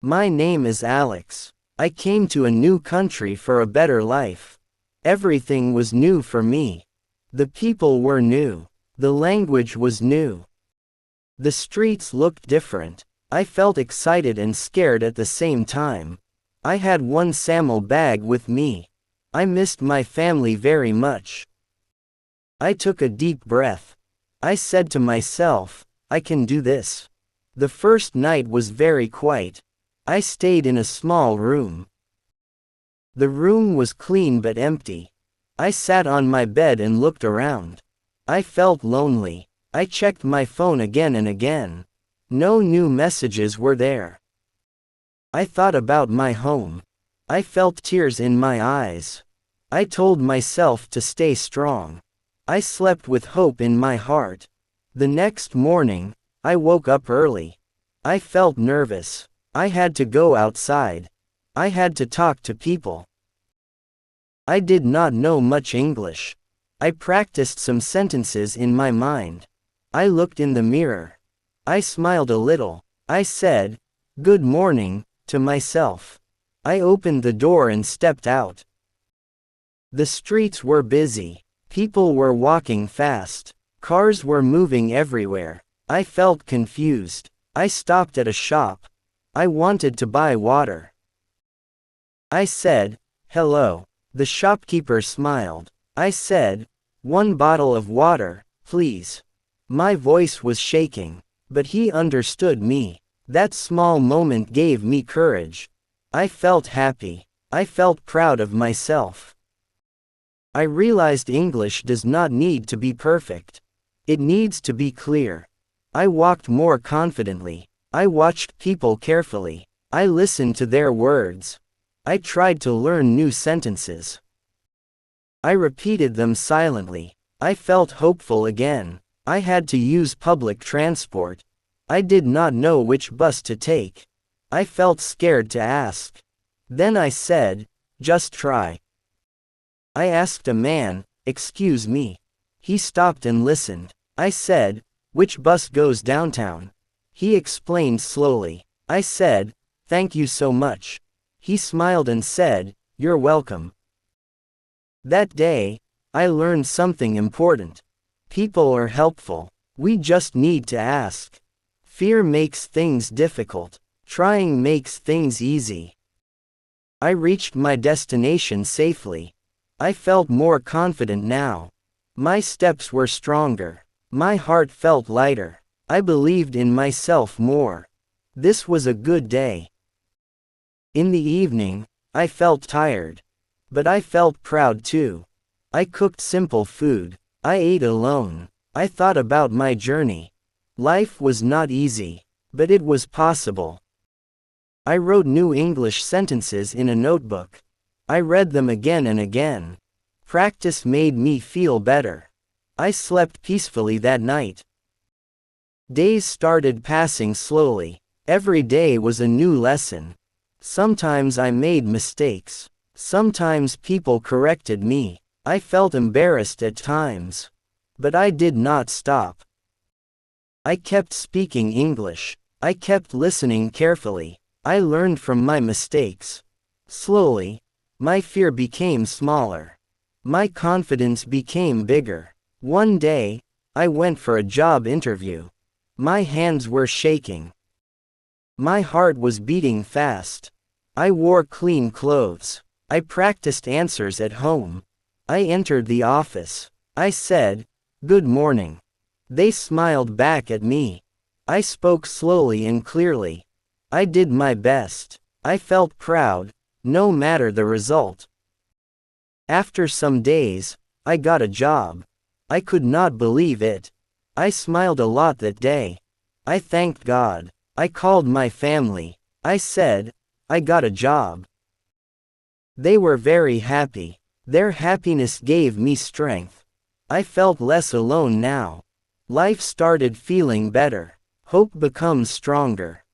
My name is Alex. I came to a new country for a better life. Everything was new for me. The people were new. The language was new. The streets looked different. I felt excited and scared at the same time. I had one SAML bag with me. I missed my family very much. I took a deep breath. I said to myself, I can do this. The first night was very quiet. I stayed in a small room. The room was clean but empty. I sat on my bed and looked around. I felt lonely. I checked my phone again and again. No new messages were there. I thought about my home. I felt tears in my eyes. I told myself to stay strong. I slept with hope in my heart. The next morning, I woke up early. I felt nervous. I had to go outside. I had to talk to people. I did not know much English. I practiced some sentences in my mind. I looked in the mirror. I smiled a little. I said, "Good morning," to myself. I opened the door and stepped out. The streets were busy. People were walking fast. Cars were moving everywhere. I felt confused. I stopped at a shop. I wanted to buy water. I said, "Hello." The shopkeeper smiled. I said, "1 bottle of water, please." My voice was shaking, but he understood me. That small moment gave me courage. I felt happy. I felt proud of myself. I realized English does not need to be perfect. It needs to be clear. I walked more confidently. I watched people carefully. I listened to their words. I tried to learn new sentences. I repeated them silently. I felt hopeful again. I had to use public transport. I did not know which bus to take. I felt scared to ask. Then I said, "Just try." I asked a man, "Excuse me." He stopped and listened. I said, "Which bus goes downtown?" He explained slowly. I said, "Thank you so much." He smiled and said, "You're welcome." That day, I learned something important. People are helpful. We just need to ask. Fear makes things difficult. Trying makes things easy. I reached my destination safely. I felt more confident now. My steps were stronger. My heart felt lighter. I believed in myself more. This was a good day. In the evening, I felt tired. But I felt proud too. I cooked simple food. I ate alone. I thought about my journey. Life was not easy, but it was possible. I wrote new English sentences in a notebook. I read them again and again. Practice made me feel better. I slept peacefully that night. Days started passing slowly. Every day was a new lesson. Sometimes I made mistakes. Sometimes people corrected me. I felt embarrassed at times. But I did not stop. I kept speaking English. I kept listening carefully. I learned from my mistakes. Slowly, my fear became smaller. My confidence became bigger. One day, I went for a job interview. My hands were shaking. My heart was beating fast. I wore clean clothes. I practiced answers at home. I entered the office. I said, "Good morning." They smiled back at me. I spoke slowly and clearly. I did my best. I felt proud, no matter the result. After some days, I got a job. I could not believe it. I smiled a lot that day. I thanked God. I called my family. I said, "I got a job." They were very happy. Their happiness gave me strength. I felt less alone now. Life started feeling better. Hope becomes stronger.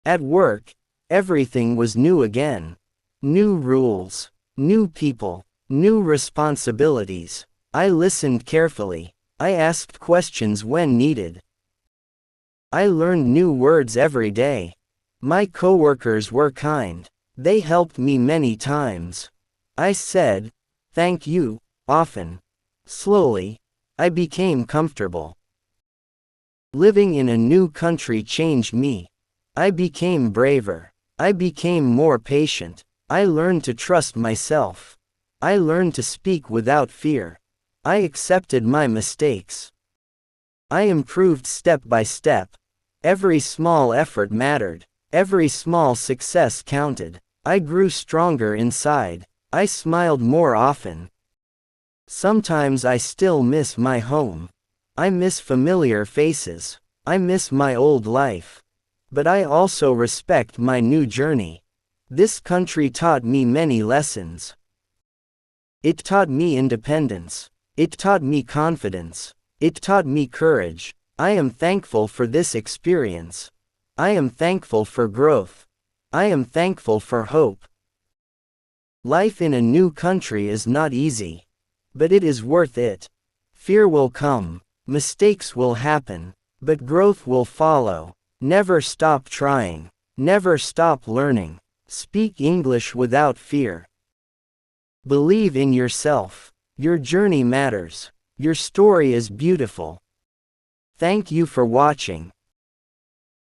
At work, everything was new again. New rules, new people, new responsibilities. I listened carefully. I asked questions when needed. I learned new words every day. My coworkers were kind. They helped me many times. I said, "Thank you," often. Slowly, I became comfortable. Living in a new country changed me. I became braver. I became more patient. I learned to trust myself. I learned to speak without fear. I accepted my mistakes. I improved step by step. Every small effort mattered. Every small success counted. I grew stronger inside. I smiled more often. Sometimes I still miss my home. I miss familiar faces. I miss my old life. But I also respect my new journey. This country taught me many lessons. It taught me independence. It taught me confidence. It taught me courage. I am thankful for this experience. I am thankful for growth. I am thankful for hope. Life in a new country is not easy. But it is worth it. Fear will come. Mistakes will happen. But growth will follow. Never stop trying. Never stop learning. Speak English without fear. Believe in yourself. Your journey matters. Your story is beautiful. Thank you for watching.